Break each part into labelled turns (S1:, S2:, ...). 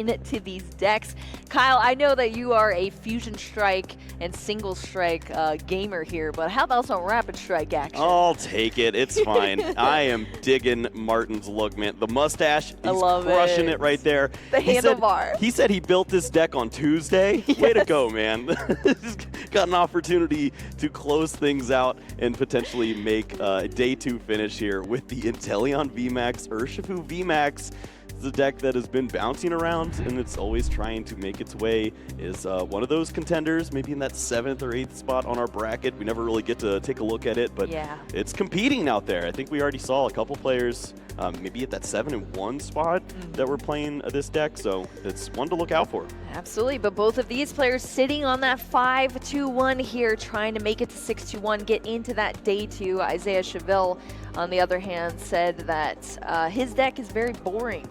S1: into these decks. Kyle, I know that you are a Fusion Strike and Single Strike gamer here, but how about some Rapid Strike action?
S2: I'll take it. It's fine. I am digging Martin's look, man. The mustache, he's crushing it right there.
S1: The handlebar.
S2: He said he built this deck on Tuesday.
S1: Yes.
S2: Way to go, man. He's got an opportunity to close things out and potentially make a day 2 finish here with the Inteleon VMAX, Urshifu VMAX. It's a deck that has been bouncing around, and it's always trying to make its way. Is one of those contenders, maybe in that 7th or 8th spot on our bracket. We never really get to take a look at it, but
S1: yeah,
S2: it's competing out there. I think we already saw a couple players maybe at that 7-1 spot that were playing this deck, so it's one to look out for.
S1: Absolutely, but both of these players sitting on that 5-2-1 here, trying to make it to 6-2-1, get into that day 2. Isaiah Cheville, on the other hand, said that his deck is very boring.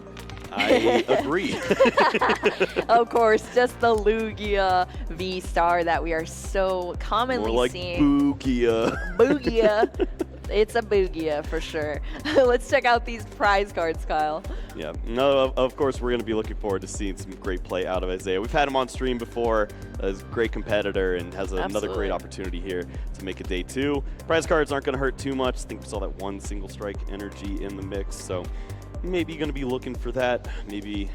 S2: I agree.
S1: Of course, just the Lugia V-Star that we are so commonly
S2: More like
S1: seeing.
S2: Boogia.
S1: Boogia. It's a Boogia for sure. Let's check out these prize cards, Kyle.
S2: Yeah, no, of course, we're going to be looking forward to seeing some great play out of Isaiah. We've had him on stream before as a great competitor and has another great opportunity here to make a day 2. Prize cards aren't going to hurt too much. I think we saw that one single strike energy in the mix, so maybe going to be looking for that. Maybe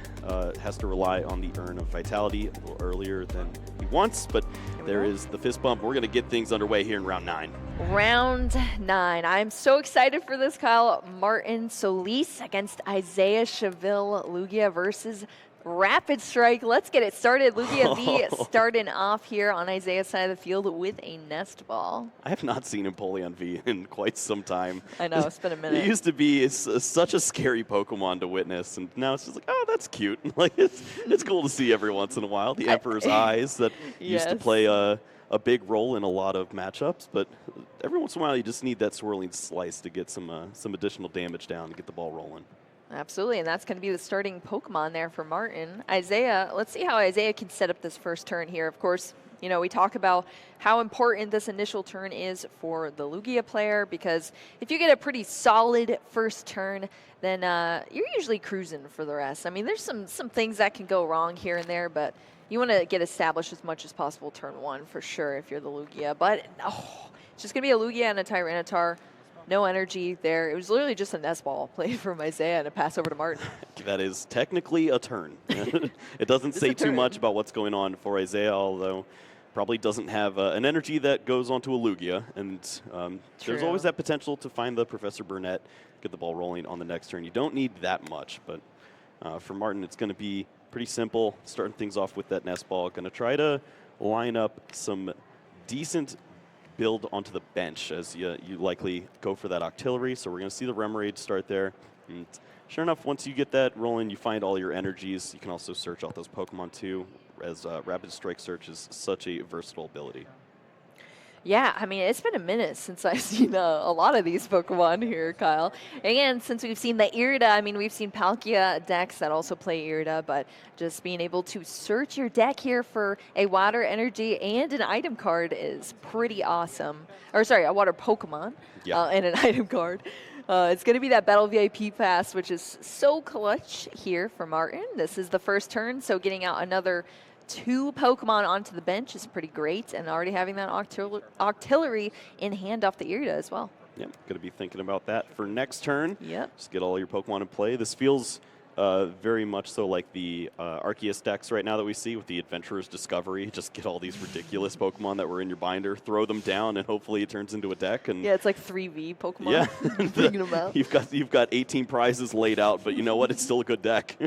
S2: has to rely on the Urn of Vitality a little earlier than he wants, but there is the fist bump. We're going to get things underway here in round 9.
S1: Round 9. I'm so excited for this, Kyle. Martin Solis against Isaiah Cheville. Lugia versus Rapid Strike. Let's get it started. Lugia V starting off here on Isaiah's side of the field with a Nest Ball.
S2: I have not seen Empoleon V in quite some time.
S1: I know, it's been a minute.
S2: It used to be such a scary Pokemon to witness, and now it's just like, oh, that's cute. Like it's cool to see every once in a while. The Emperor's Eyes that used to play a big role in a lot of matchups, but every once in a while you just need that swirling slice to get some additional damage down to get the ball rolling.
S1: Absolutely, and that's going to be the starting Pokemon there for Martin. Isaiah, let's see how Isaiah can set up this first turn here. Of course, you know, we talk about how important this initial turn is for the Lugia player, because if you get a pretty solid first turn, then you're usually cruising for the rest. I mean, there's some things that can go wrong here and there, but you want to get established as much as possible turn 1 for sure if you're the Lugia. But it's just going to be a Lugia and a Tyranitar. No energy there. It was literally just a Nest Ball played from Isaiah and a pass over to Martin.
S2: That is technically a turn. It doesn't say too much about what's going on for Isaiah, although probably doesn't have an energy that goes onto a Lugia. And there's always that potential to find the Professor Burnett, get the ball rolling on the next turn. You don't need that much, but for Martin, it's going to be pretty simple. Starting things off with that Nest Ball. Going to try to line up some decent build onto the bench as you likely go for that Octillery. So we're going to see the Remoraid start there. And sure enough, once you get that rolling, you find all your energies. You can also search out those Pokemon too, as Rapid Strike Search is such a versatile ability.
S1: Yeah, I mean, it's been a minute since I've seen a lot of these Pokemon here, Kyle. And since we've seen the Irida, I mean, we've seen Palkia decks that also play Irida, but just being able to search your deck here for a water energy and an item card is pretty awesome. Or sorry, a water Pokemon and an item card. It's going to be that Battle VIP pass, which is so clutch here for Martin. This is the first turn, so getting out another 2 Pokemon onto the bench is pretty great, and already having that Octillery in hand off the Irida as well.
S2: Yep, going to be thinking about that for next turn.
S1: Yep.
S2: Just get all your Pokemon in play. This feels very much so like the Arceus decks right now that we see with the Adventurer's Discovery. Just get all these ridiculous Pokemon that were in your binder, throw them down, and hopefully it turns into a deck. And
S1: yeah, it's like 3V Pokemon.
S2: Yeah.
S1: Bringing them out.
S2: You've got 18 prizes laid out, but you know what? It's still a good deck.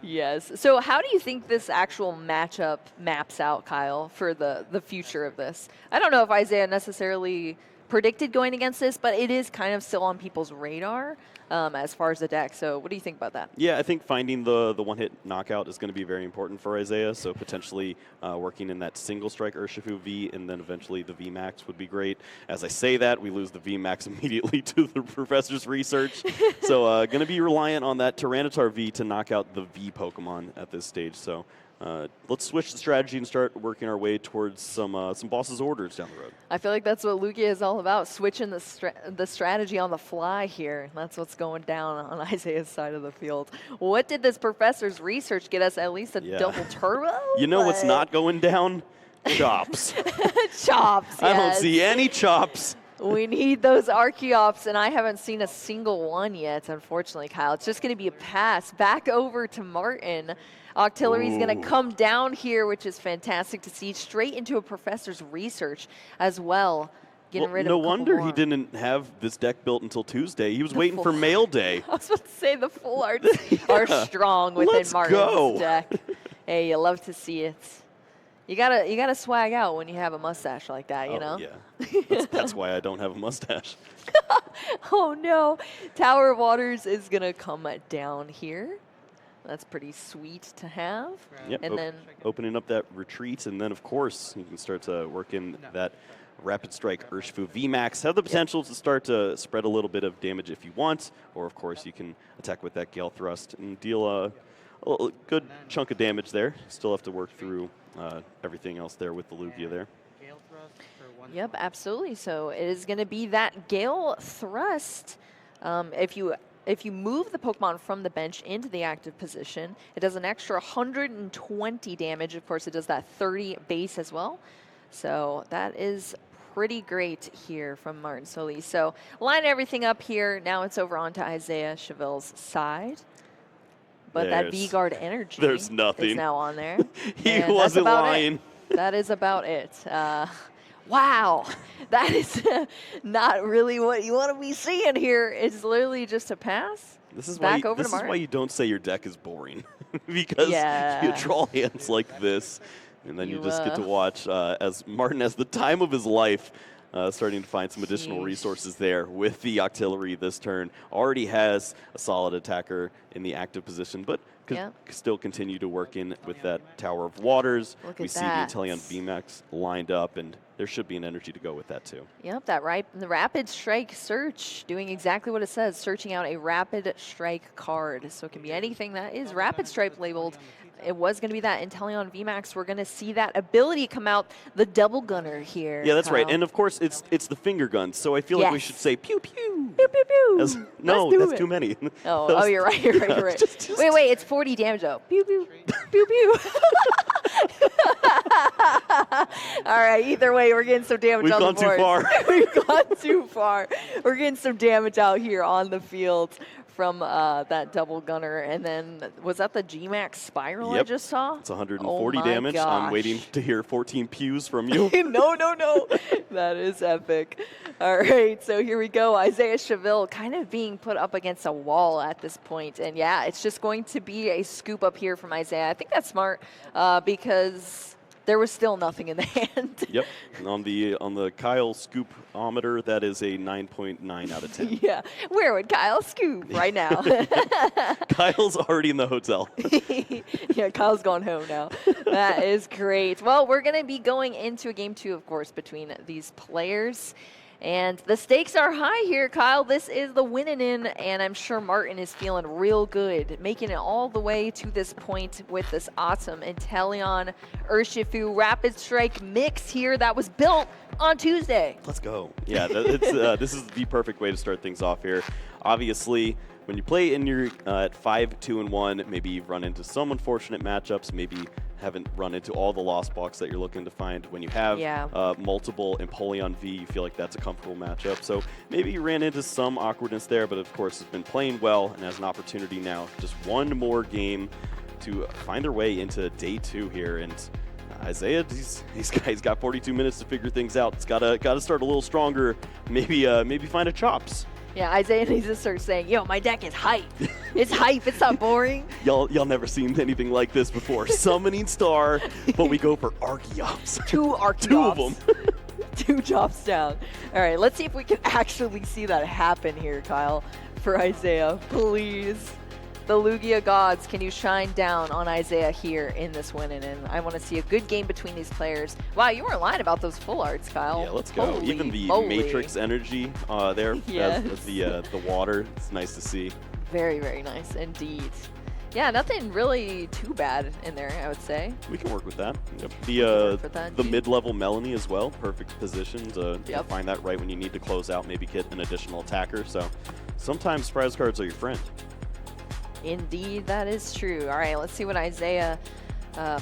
S1: Yes. So how do you think this actual matchup maps out, Kyle, for the future of this? I don't know if Isaiah necessarily predicted going against this, but it is kind of still on people's radar as far as the deck. So what do you think about that?
S2: Yeah, I think finding the one-hit knockout is going to be very important for Isaiah. So potentially working in that single strike Urshifu V and then eventually the VMAX would be great. As I say that, we lose the VMAX immediately to the Professor's research. So going to be reliant on that Tyranitar V to knock out the V Pokemon at this stage. So let's switch the strategy and start working our way towards some boss's orders down the road.
S1: I feel like that's what Lugia is all about, switching the strategy on the fly here. That's what's going down on Isaiah's side of the field. What did this professor's research get us? At least a double turbo?
S2: You know what's not going down? Chops.
S1: Chops,
S2: I don't see any chops.
S1: We need those Archeops, and I haven't seen a single one yet, unfortunately, Kyle. It's just going to be a pass. Back over to Martin. Octillery's going to come down here, which is fantastic to see. Straight into a professor's research as well. Getting rid of
S2: no wonder he didn't have this deck built until Tuesday. He was waiting for mail day.
S1: I was about to say the full arts are strong within Martin's deck. Hey, you love to see it. You gotta swag out when you have a mustache like that, you know?
S2: Yeah. That's why I don't have a mustache.
S1: Oh, no. Tower of Waters is going to come down here. That's pretty sweet to have.
S2: Yep.
S1: And then
S2: opening up that retreat, and then, of course, you can start to work in that Rapid Strike Urshifu VMAX. Have the potential to start to spread a little bit of damage if you want, or, of course, you can attack with that Gale Thrust and deal a good chunk of damage there. Still have to work through everything else there with the Lugia there.
S1: Yep, absolutely. So it is going to be that Gale Thrust. If you move the Pokemon from the bench into the active position, it does an extra 120 damage. Of course, it does that 30 base as well. So that is pretty great here from Martin Solis. So line everything up here. Now it's over onto Isaiah Cheville's side. But that V-Guard energy
S2: is
S1: now on there.
S2: He wasn't lying.
S1: That is about it. Wow, that is not really what you want to be seeing here. It's literally just a pass.
S2: This is
S1: back
S2: why
S1: over
S2: this
S1: to
S2: is
S1: Martin.
S2: why you don't say your deck is boring, because you draw hands like this, and then you just get to watch as Martin has the time of his life. Starting to find some additional resources there with the Octillery this turn. Already has a solid attacker in the active position, but could still continue to work in with that Tower of Waters. We see the Inteleon VMAX lined up, and there should be an energy to go with that too.
S1: Yep, the Rapid Strike search, doing exactly what it says, searching out a Rapid Strike card. So it can be anything that is Rapid Strike labeled. It was going to be that Inteleon VMAX. We're going to see that ability come out, the double gunner here.
S2: Yeah, that's right. And of course, it's the finger guns. So I feel like we should say pew pew.
S1: Pew pew pew.
S2: No, that's too many.
S1: Oh, you're right. You're right. Wait, it's 40 damage though. Pew pew pew pew. All right. Either way, we're getting some damage on the board. We've gone too far. We're getting some damage out here on the field from that double gunner. And then, was that the G-Max Spiral I just saw?
S2: It's 140 damage. Gosh. I'm waiting to hear 14 pews from you.
S1: No. That is epic. All right, so here we go. Isaiah Cheville kind of being put up against a wall at this point. And yeah, it's just going to be a scoop up here from Isaiah. I think that's smart because there was still nothing in the hand.
S2: Yep. And on the Kyle Scoopometer, that is a 9.9 out of 10.
S1: Yeah. Where would Kyle scoop right now?
S2: Kyle's already in the hotel.
S1: Yeah, Kyle's gone home now. That is great. Well, we're going to be going into a game 2, of course, between these players. And the stakes are high here, Kyle. This is the winning in, and I'm sure Martin is feeling real good, making it all the way to this point with this awesome Inteleon Urshifu Rapid Strike mix here that was built on Tuesday.
S2: Let's go. Yeah, this is the perfect way to start things off here. Obviously, when you play in your at 5-2-1, maybe you've run into some unfortunate matchups, maybe haven't run into all the lost box that you're looking to find. When you have multiple Empoleon V, you feel like that's a comfortable matchup. So maybe you ran into some awkwardness there, but of course has been playing well and has an opportunity now, just one more game to find their way into day 2 here. And Isaiah, he's got 42 minutes to figure things out. It's gotta start a little stronger. Maybe find a chops.
S1: Yeah, Isaiah needs to start saying, yo, my deck is hype. It's hype. It's not boring.
S2: Y'all never seen anything like this before. Summoning Star, but we go for Archeops.
S1: 2 Archeops.
S2: 2 of them.
S1: 2 drops down. All right, let's see if we can actually see that happen here, Kyle, for Isaiah. Please. The Lugia gods, can you shine down on Isaiah here in this winning? And I want to see a good game between these players. Wow, you weren't lying about those full arts, Kyle.
S2: Yeah, let's go.
S1: Holy
S2: Even the
S1: moly.
S2: Matrix energy there as the water. It's nice to see.
S1: Very, very nice indeed. Yeah, nothing really too bad in there, I would say.
S2: We can work with that. Yep.
S1: Work with that,
S2: The
S1: indeed.
S2: mid-level Melanie as well, perfect position to
S1: Yep.
S2: find that right when you need to close out, maybe get an additional attacker. So sometimes prize cards are your friend.
S1: Indeed, that is true. All right, let's see what Isaiah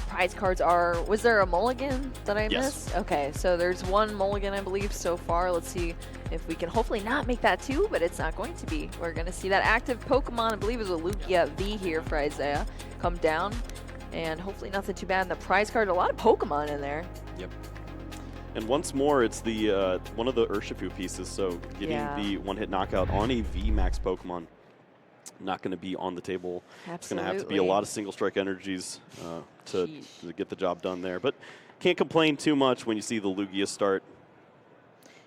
S1: prize cards are. Was there a mulligan that I
S2: Yes.
S1: missed? Okay, so there's one mulligan, I believe, so far. Let's see if we can hopefully not make that two, but it's not going to be. We're going to see that active Pokemon, I believe is a Lugia V here for Isaiah, come down. And hopefully nothing too bad in the prize card. A lot of Pokemon in there.
S2: Yep. And once more, it's the one of the Urshifu pieces, so getting
S1: Yeah.
S2: the one-hit knockout on a VMAX Pokemon not going to be on the table.
S1: Absolutely.
S2: It's going to have to be a lot of single strike energies to get the job done there. But can't complain too much when you see the Lugia start.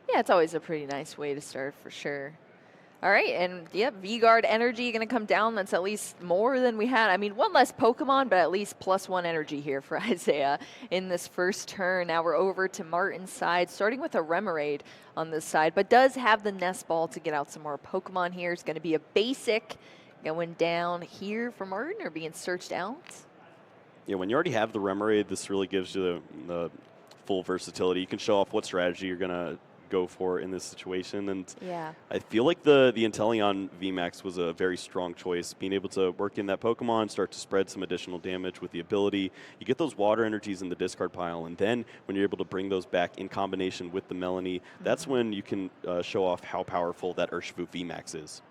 S1: Yeah, it's always a pretty nice way to start for sure. All right, and yep, V-Guard energy going to come down. That's at least more than we had. I mean, one less Pokemon, but at least +1 energy here for Isaiah in this first turn. Now we're over to Martin's side, starting with a Remoraid on this side, but does have the Nest Ball to get out some more Pokemon here. It's going to be a basic going down here for Martin, or being searched out.
S2: Yeah, when you already have the Remoraid, this really gives you the full versatility. You can show off what strategy you're going to go for in this situation, and
S1: Yeah.
S2: I feel like the Inteleon VMAX was a very strong choice. Being able to work in that Pokemon, start to spread some additional damage with the ability. You get those water energies in the discard pile, and then when you're able to bring those back in combination with the Melanie, that's when you can show off how powerful that Urshifu VMAX is.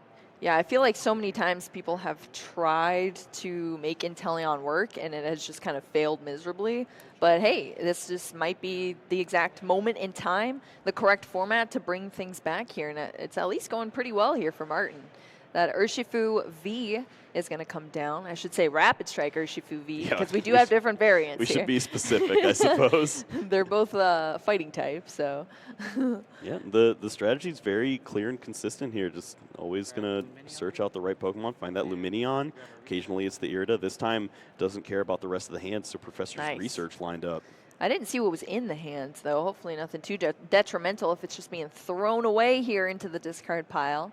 S1: Yeah, I feel like so many times people have tried to make Inteleon work and it has just kind of failed miserably. But hey, this just might be the exact moment in time, the correct format to bring things back here. And it's at least going pretty well here for Martin. That Urshifu V is going to come down. I should say Rapid Strike Urshifu V, because we do have different variants
S2: We
S1: here.
S2: should be specific, I suppose.
S1: They're both fighting type, so.
S2: Yeah, the strategy is very clear and consistent here. Just always going to search out the right Pokemon, find that Luminion. Occasionally it's the Irida. This time doesn't care about the rest of the hands, so Professor's research lined up.
S1: I didn't see what was in the hands, though. Hopefully nothing too detrimental if it's just being thrown away here into the discard pile.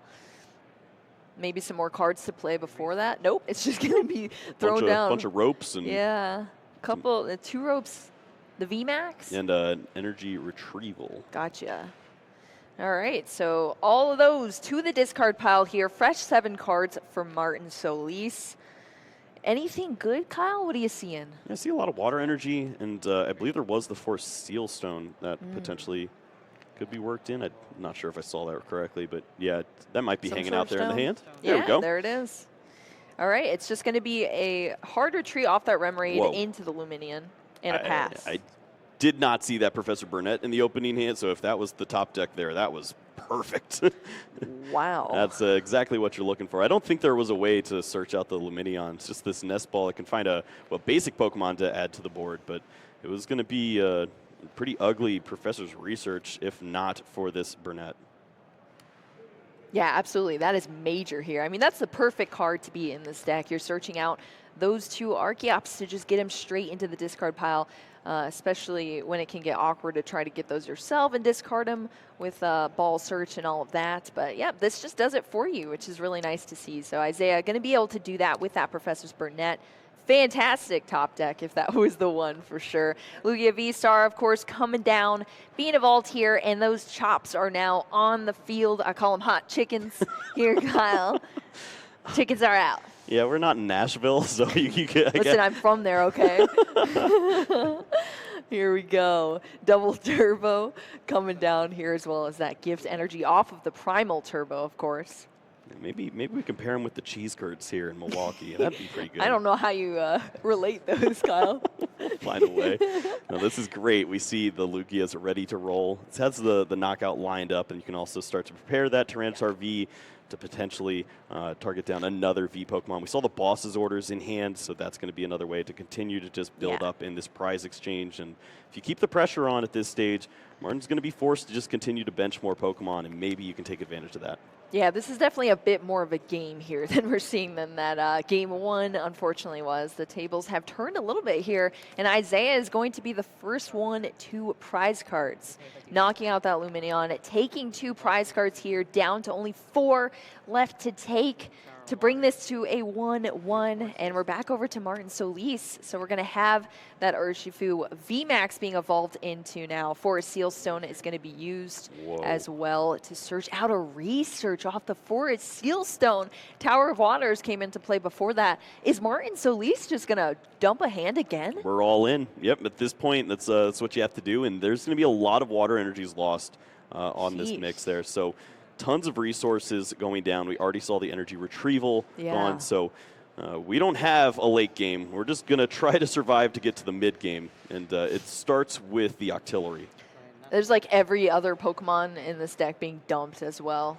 S1: Maybe some more cards to play before that. Nope, it's just going to be thrown down.
S2: Bunch of ropes. And
S1: yeah, two ropes. The VMAX?
S2: And energy retrieval.
S1: Gotcha. All right, so all of those to the discard pile here. Fresh 7 cards for Martin Solis. Anything good, Kyle? What are you seeing?
S2: I see a lot of water energy, and I believe there was the Force Seal Stone that potentially could be worked in. I'm not sure if I saw that correctly, but yeah, that might be hanging out there in the hand. There we go.
S1: There it is. All right, it's just going to be a hard retreat off that Remoraid into the Luminion and a pass.
S2: I did not see that Professor Burnett in the opening hand, so if that was the top deck there, that was perfect.
S1: Wow.
S2: That's exactly what you're looking for. I don't think there was a way to search out the Luminion. It's just this Nest Ball. I can find a basic Pokemon to add to the board, but it was going to be pretty ugly Professor's research if not for this Burnett.
S1: Yeah, absolutely. That is major here. I mean, that's the perfect card to be in this deck. You're searching out those 2 Archeops to just get them straight into the discard pile, especially when it can get awkward to try to get those yourself and discard them with ball search and all of that. But yeah, this just does it for you, which is really nice to see. So Isaiah going to be able to do that with that Professor's Burnett. Fantastic top deck if that was the one for sure. Lugia V-Star, of course, coming down, being evolved here, and those chops are now on the field. I call them hot chickens here, Kyle. Chickens are out.
S2: Yeah, we're not in Nashville, so you can.
S1: Listen, I'm from there, okay? Here we go. Double Turbo coming down here, as well as that gift energy off of the Primal Turbo, of course.
S2: Maybe we compare them with the cheese curds here in Milwaukee. That'd be pretty good.
S1: I don't know how you relate those, Kyle.
S2: We'll find a way. No, this is great. We see the Lugias are ready to roll. It has the knockout lined up, and you can also start to prepare that Tyranitar V to potentially target down another V Pokemon. We saw the boss's orders in hand, so that's going to be another way to continue to just build up in this prize exchange. And if you keep the pressure on at this stage, Martin's going to be forced to just continue to bench more Pokemon, and maybe you can take advantage of that.
S1: Yeah, this is definitely a bit more of a game here than we're seeing than that game 1 unfortunately was. The tables have turned a little bit here, and Isaiah is going to be the first one to prize cards. Knocking out that Luminion, taking 2 prize cards here, down to only 4 left to take. to bring this to a 1-1. And we're back over to Martin Solis. So we're going to have that Urshifu VMAX being evolved into now. Forest Seal Stone is going to be used as well to search out a research off the Forest Seal Stone. Tower of Waters came into play before that. Is Martin Solis just going to dump a hand again?
S2: We're all in. Yep, at this point, that's what you have to do. And there's going to be a lot of water energies lost on this mix there. So tons of resources going down. We already saw the energy retrieval gone. So we don't have a late game. We're just going to try to survive to get to the mid game. And it starts with the Octillery.
S1: There's like every other Pokemon in this deck being dumped as well.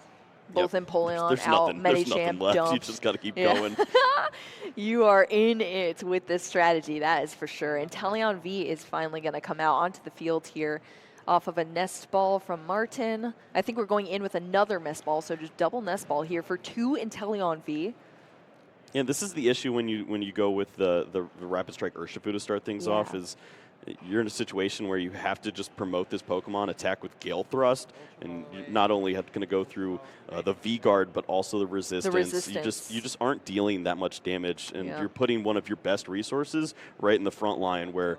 S1: Both Empoleon
S2: there's
S1: out,
S2: nothing, there's nothing left.
S1: dumped.
S2: You just got to keep going.
S1: You are in it with this strategy, that is for sure. And Inteleon V is finally going to come out onto the field here off of a Nest Ball from Martin. I think we're going in with another Nest Ball, so just double Nest Ball here for 2 Inteleon V.
S2: And this is the issue when you go with the Rapid Strike Urshifu to start things off, is you're in a situation where you have to just promote this Pokemon, attack with Gale Thrust, and you're not only going to go through the V-Guard, but also the resistance. You just aren't dealing that much damage, and you're putting one of your best resources right in the front line where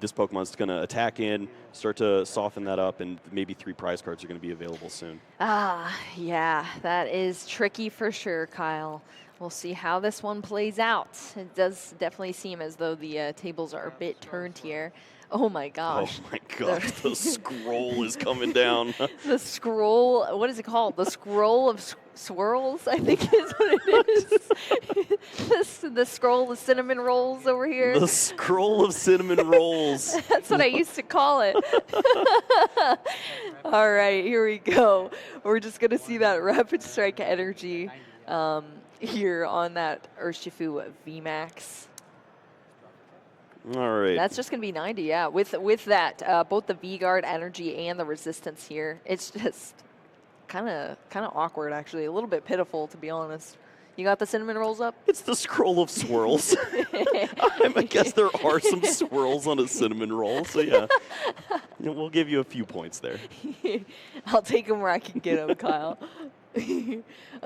S2: this Pokemon's going to attack in, start to soften that up, and maybe 3 prize cards are going to be available soon.
S1: Yeah, that is tricky for sure, Kyle. We'll see how this one plays out. It does definitely seem as though the tables are a bit turned here. Oh my gosh.
S2: Oh my gosh, the scroll is coming down.
S1: The scroll, what is it called? The scroll of swirls, I think is what it is. The scroll of cinnamon rolls over here.
S2: The scroll of cinnamon rolls.
S1: That's what I used to call it. All right, here we go. We're just going to see that Rapid Strike energy here on that Urshifu VMAX.
S2: All right.
S1: That's just going to be 90, yeah. With that, both the V-Guard energy and the resistance here, it's just kind of awkward, actually. A little bit pitiful, to be honest. You got the cinnamon rolls up?
S2: It's the scroll of swirls. I guess there are some swirls on a cinnamon roll, so yeah. We'll give you a few points there.
S1: I'll take them where I can get them, Kyle.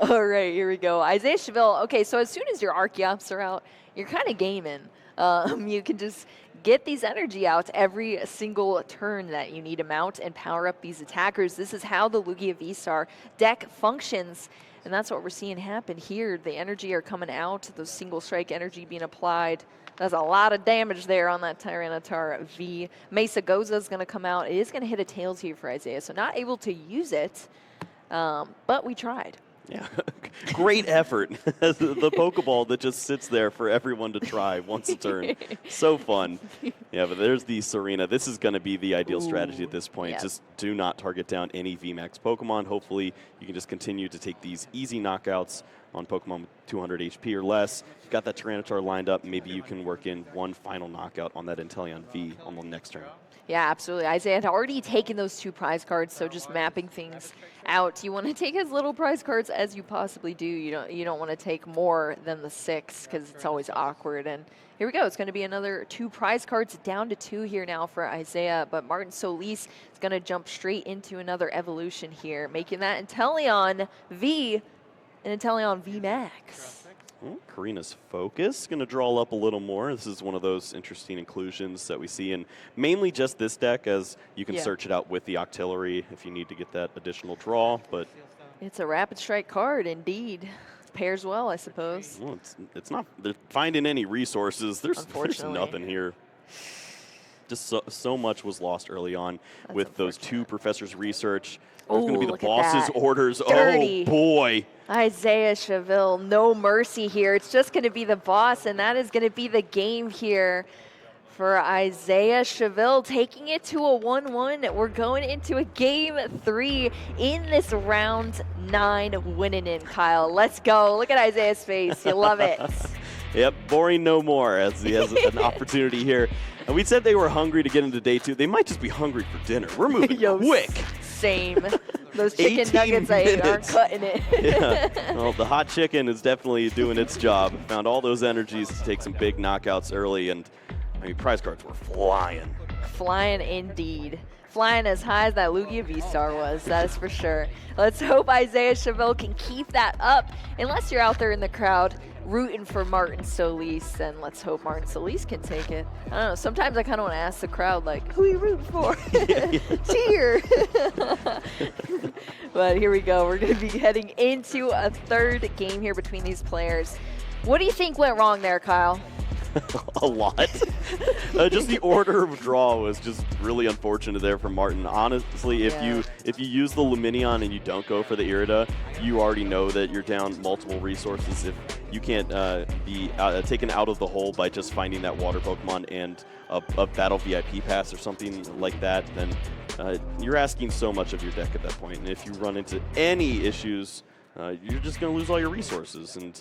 S1: All right, here we go. Isaiah Cheville. Okay, so as soon as your Archeops are out, you're kind of gaming. You can just get these energy out every single turn that you need to mount and power up these attackers. This is how the Lugia V-Star deck functions, and that's what we're seeing happen here. The energy are coming out, those single strike energy being applied. That's a lot of damage there on that Tyranitar V. Mesa Goza is going to come out. It is going to hit a Tails here for Isaiah, so not able to use it. But we tried.
S2: Yeah, great effort. The Pokeball that just sits there for everyone to try once a turn. So fun. Yeah, but there's the Serena. This is going to be the ideal strategy at this point.
S1: Yep.
S2: Just do not target down any VMAX Pokemon. Hopefully, you can just continue to take these easy knockouts on Pokemon with 200 HP or less. You've got that Tyranitar lined up. Maybe you can work in one final knockout on that Inteleon V on the next turn.
S1: Yeah, absolutely. Isaiah had already taken those 2 prize cards, so just mapping things out. You want to take as little prize cards as you possibly do. You don't want to take more than the 6 because it's always awkward. And here we go. It's going to be another 2 prize cards down to 2 here now for Isaiah. But Martin Solis is going to jump straight into another evolution here, making that Inteleon V and Inteleon V Max.
S2: Well, Karina's Focus going to draw up a little more. This is one of those interesting inclusions that we see in mainly just this deck, as you can search it out with the Octillery if you need to get that additional draw. But
S1: it's a Rapid Strike card, indeed. Pairs well, I suppose.
S2: Well, it's not they're finding any resources. There's nothing here. Just so much was lost early on with those 2 Professor's Research. There's going to be the boss's orders.
S1: Dirty.
S2: Oh, boy.
S1: Isaiah Cheville, no mercy here. It's just going to be the boss, and that is going to be the game here for Isaiah Cheville, taking it to a 1-1. We're going into a game 3 in this round 9 winning in, Kyle. Let's go. Look at Isaiah's face. You love it.
S2: Yep, boring no more as he has an opportunity here. And we said they were hungry to get into day 2. They might just be hungry for dinner. We're moving quick.
S1: Same. Those chicken nuggets I ate aren't cutting it.
S2: Yeah. Well, the hot chicken is definitely doing its job. Found all those energies to take some big knockouts early, and I mean, prize cards were flying.
S1: Flying indeed. flying as high as that Lugia V-Star was, that is for sure. Let's hope Isaiah Cheville can keep that up. Unless you're out there in the crowd rooting for Martin Solis, then let's hope Martin Solis can take it. I don't know, sometimes I kind of want to ask the crowd, like, who are you rooting for? Cheer! But here we go. We're going to be heading into a third game here between these players. What do you think went wrong there, Kyle?
S2: A lot. Just the order of draw was just really unfortunate there for Martin. Honestly, if you use the Luminion and you don't go for the Irida, you already know that you're down multiple resources. If you can't be taken out of the hole by just finding that water Pokemon and a battle VIP pass or something like that, then you're asking so much of your deck at that point. And if you run into any issues, you're just going to lose all your resources. And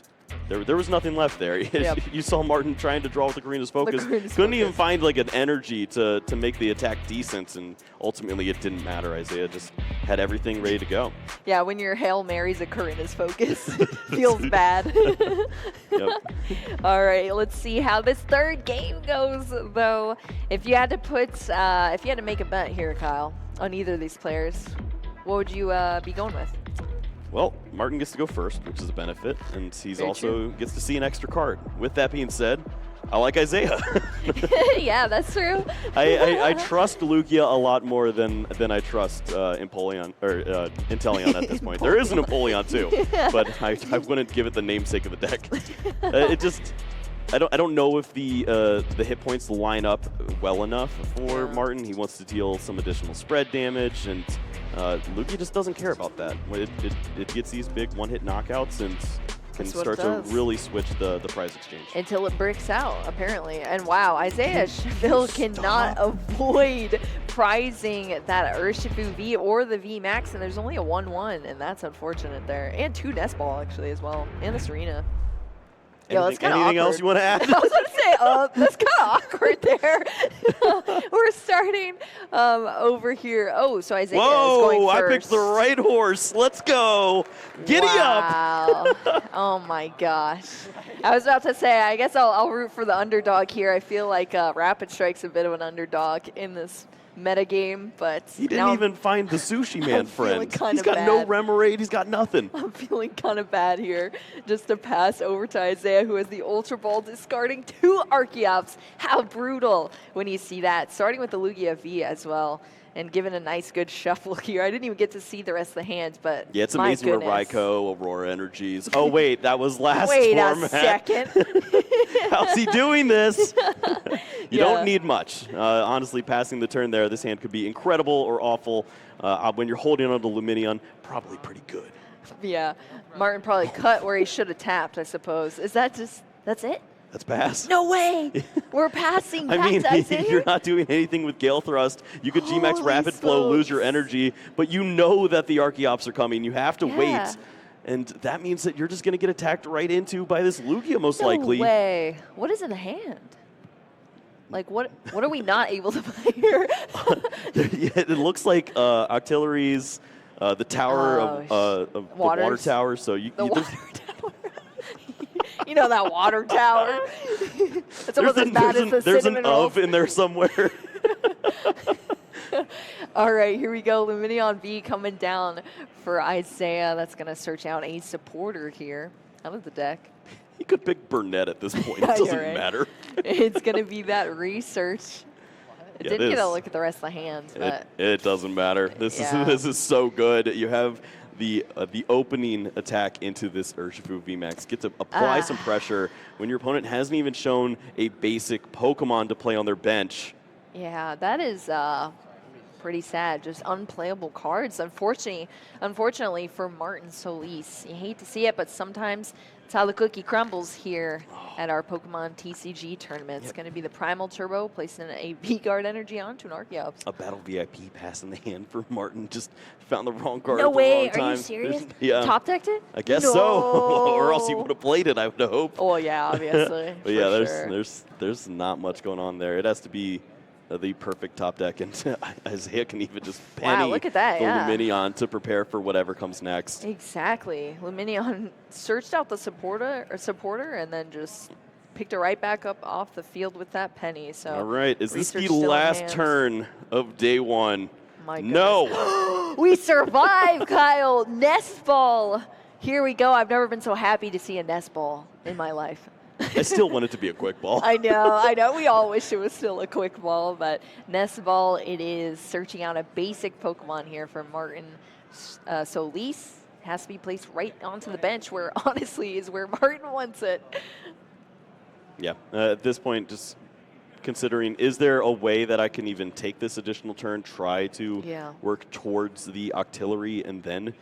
S2: there was nothing left there.
S1: Yep.
S2: You saw Martin trying to draw with the Karina's Focus. Couldn't even find like an energy to make the attack decent, and ultimately it didn't matter. Isaiah just had everything ready to go.
S1: Yeah, when your Hail Marys a Karina's Focus, feels bad.
S2: Yep.
S1: All right, let's see how this third game goes, though. If you had to make a bet here, Kyle, on either of these players, what would you be going with?
S2: Well, Martin gets to go first, which is a benefit, and he's
S1: Very
S2: also
S1: true.
S2: gets to see an extra card. With that being said, I like Isaiah.
S1: Yeah, that's true.
S2: I trust Lugia a lot more than I trust Empoleon or Inteleon at this point. There is an Empoleon too, but I wouldn't give it the namesake of the deck. I don't know if the hit points line up well enough for Martin. He wants to deal some additional spread damage, and Lugia just doesn't care about that. It gets these big one-hit knockouts and can start to really switch the prize exchange.
S1: Until it breaks out, apparently. And wow, Isaiah Cheville cannot avoid prizing that Urshifu V or the V Max, and there's only a 1-1, and that's unfortunate there. And 2 Nest Ball, actually, as well, and the Serena. Yo, that's kind of
S2: Anything
S1: awkward.
S2: else you want to add?
S1: I was going to say, that's kind of awkward there. We're starting over here. Oh, so Isaiah is going first.
S2: I picked the right horse. Let's go. Giddy up.
S1: Oh, my gosh. I was about to say, I guess I'll root for the underdog here. I feel like Rapid Strike's a bit of an underdog in this meta game, but
S2: he didn't even find the Sushi Man friend. He's got no Remoraid. He's got nothing.
S1: I'm feeling kind of bad here. Just to pass over to Isaiah, who has the Ultra Ball, discarding 2 Archeops. How brutal when you see that. Starting with the Lugia V as well, and given a nice good shuffle here. I didn't even get to see the rest of the hands, but
S2: yeah, it's amazing where Raikou, Aurora Energies. Oh wait, that was last
S1: Wait
S2: format.
S1: a second.
S2: How's he doing this? You don't need much. Honestly, passing the turn there, this hand could be incredible or awful. When you're holding on to Luminion, probably pretty good.
S1: Yeah, Martin probably cut where he should have tapped, I suppose. Is that just, that's it?
S2: That's pass.
S1: No way! We're passing back
S2: I mean,
S1: to Isaiah?
S2: you're not doing anything with Gale Thrust. You could G-Max Rapid Flow, lose your energy, but you know that the Archeops are coming. You have to wait. And that means that you're just going to get attacked right into by this Lugia, most likely.
S1: No way. What is in the hand? Like, what are we not able to play here?
S2: Yeah, it looks like Octillery's, the tower of the water tower. So
S1: the water tower. You know that water tower. It's almost as bad as the
S2: There's
S1: cinnamon
S2: an
S1: rolls.
S2: of in there somewhere.
S1: All right, here we go. Luminion V coming down for Isaiah. That's going to search out a supporter here out of the deck.
S2: He could pick Burnett at this point. It doesn't matter.
S1: It's going to be that research.
S2: Yeah,
S1: Didn't get a look at the rest of the hands, but
S2: it doesn't matter. This is so good. You have the opening attack into this Urshifu VMAX. Get to apply some pressure when your opponent hasn't even shown a basic Pokemon to play on their bench.
S1: Yeah, that is pretty sad. Just unplayable cards, unfortunately for Martin Solis. You hate to see it, but sometimes it's how the cookie crumbles here at our Pokemon TCG tournament. It's going to be the Primal Turbo, placing a V-Guard energy onto an Archeops.
S2: A battle VIP pass in the hand for Martin. Just found the wrong card
S1: No
S2: at the
S1: way,
S2: wrong time.
S1: are you serious?
S2: Yeah.
S1: Top decked it?
S2: I guess so. Or else he would have played it, I would hope.
S1: Oh yeah, obviously.
S2: But yeah, there's not much going on there. It has to be the perfect top deck, and Isaiah can even just penny
S1: look at that,
S2: the Luminion to prepare for whatever comes next.
S1: Exactly. Luminion searched out the supporter and then just picked it right back up off the field with that penny. So
S2: all right, is this
S1: research
S2: the
S1: still in
S2: last
S1: hand.
S2: turn of day one?
S1: My goodness.
S2: No.
S1: We survived, Kyle. Nest ball. Here we go. I've never been so happy to see a nest ball in my life.
S2: I still want it to be a quick ball.
S1: I know. We all wish it was still a quick ball, but nest ball it is. Searching out a basic Pokemon here for Martin Solis. Has to be placed right onto the bench where, honestly, is where Martin wants it.
S2: Yeah, at this point, just considering, is there a way that I can even take this additional turn, try to work towards the Octillery and then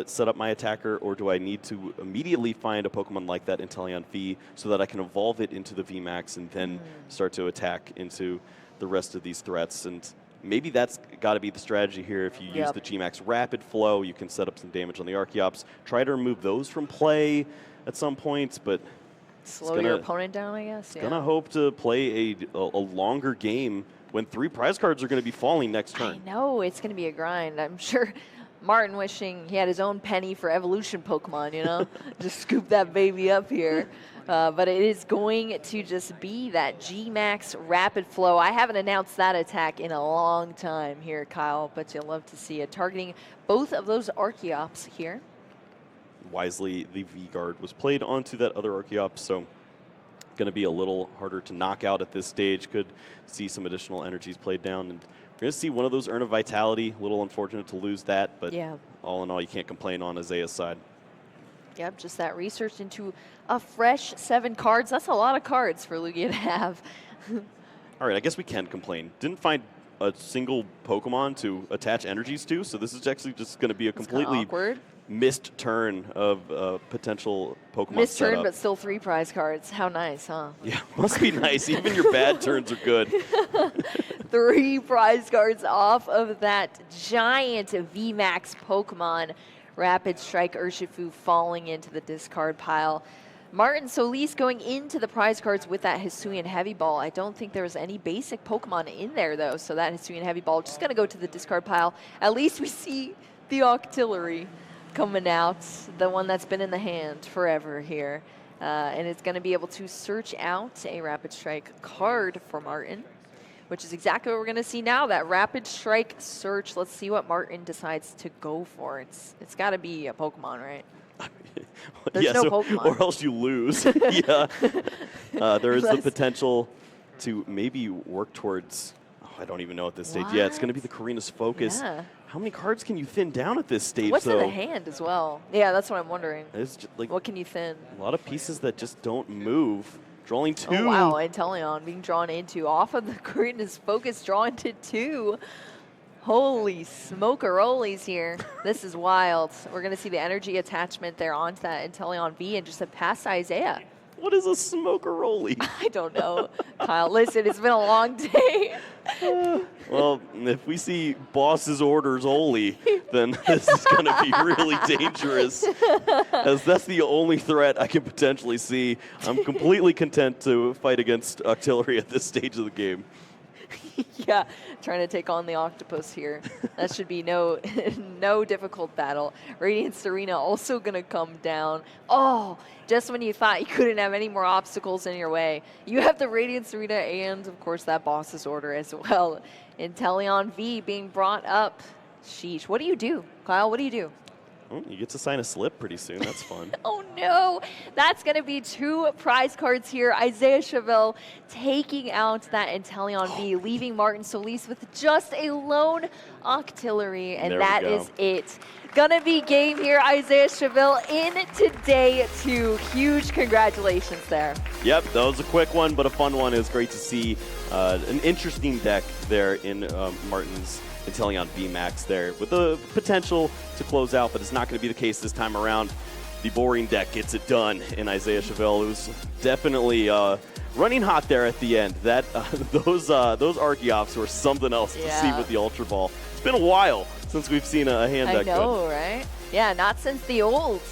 S2: set up my attacker, or do I need to immediately find a Pokemon like that Inteleon V so that I can evolve it into the VMAX and then start to attack into the rest of these threats? And maybe that's got to be the strategy here. If you use the Gmax Rapid Flow, you can set up some damage on the Archeops. Try to remove those from play at some points, but
S1: slow your opponent down, I guess.
S2: Gonna hope to play a longer game when 3 prize cards are going to be falling next turn.
S1: I know, it's going to be a grind. I'm sure Martin wishing he had his own penny for evolution Pokemon, you know? Just scoop that baby up here. But it is going to just be that G-Max Rapid Flow. I haven't announced that attack in a long time here, Kyle, but you'll love to see it. Targeting both of those Archeops here.
S2: Wisely, the V-Guard was played onto that other Archeops, so going to be a little harder to knock out at this stage. Could see some additional energies played down, and we're going to see one of those earn a Vitality. A little unfortunate to lose that, but all in all, you can't complain on Isaiah's side.
S1: Yep, just that research into a fresh 7 cards. That's a lot of cards for Lugia to have.
S2: All right, I guess we can complain. Didn't find a single Pokemon to attach energies to, so this is actually just going to be a completely
S1: awkward.
S2: Missed turn of potential Pokemon
S1: Missed
S2: setup.
S1: turn, but still 3 prize cards. How nice, huh?
S2: Yeah, must be nice. Even your bad turns are good.
S1: 3 prize cards off of that giant VMAX Pokemon. Rapid Strike Urshifu falling into the discard pile. Martin Solis going into the prize cards with that Hisuian Heavy Ball. I don't think there was any basic Pokemon in there, though, so that Hisuian Heavy Ball just going to go to the discard pile. At least we see the Octillery coming out, the one that's been in the hand forever here. And it's going to be able to search out a Rapid Strike card for Martin, which is exactly what we're going to see now, that Rapid Strike search. Let's see what Martin decides to go for. It's got to be a Pokemon, right? There's no Pokemon.
S2: Or else you lose. Yeah. There is the potential to maybe work towards, I don't even know at this stage. Yeah, it's going to be the Karina's Focus.
S1: Yeah.
S2: How many cards can you thin down at this stage,
S1: What's
S2: though?
S1: in the hand as well? Yeah, that's what I'm wondering.
S2: It's just like
S1: what can you thin?
S2: A lot of pieces that just don't move. Drawing 2.
S1: Oh, wow, Inteleon being drawn into. Off of the Karina's Focus, drawn to 2. Holy smokerolies here. This is wild. We're going to see the energy attachment there onto that Inteleon V and just a pass to Isaiah.
S2: What is a smokeroli?
S1: I don't know. Kyle, listen, it's been a long day.
S2: Well, if we see boss's orders only, then this is going to be really dangerous, as that's the only threat I can potentially see. I'm completely content to fight against Octillery at this stage of the game.
S1: Yeah, trying to take on the octopus here. That should be no difficult battle. Radiance Arena also going to come down. Oh, just when you thought you couldn't have any more obstacles in your way, you have the Radiance Arena and, of course, that boss's order as well. Inteleon V being brought up. Sheesh. What do you do, Kyle? What do you do?
S2: Oh, you get to sign a slip pretty soon. That's fun.
S1: Oh, no. That's going to be 2 prize cards here. Isaiah Cheville taking out that Inteleon V, leaving Martin Solis with just a lone Octillery, and that is it. Gonna be game here. Isaiah Cheville into day 2. Huge congratulations there.
S2: Yep, that was a quick one, but a fun one. It was great to see an interesting deck there in Martin's Inteleon VMAX there, with the potential to close out, but it's not going to be the case this time around. The boring deck gets it done in Isaiah Cheville, who's definitely running hot there at the end. That those Archeops were something else to see with the Ultra Ball. It's been a while since we've seen a hand that good.
S1: I know, right? Yeah, not since the old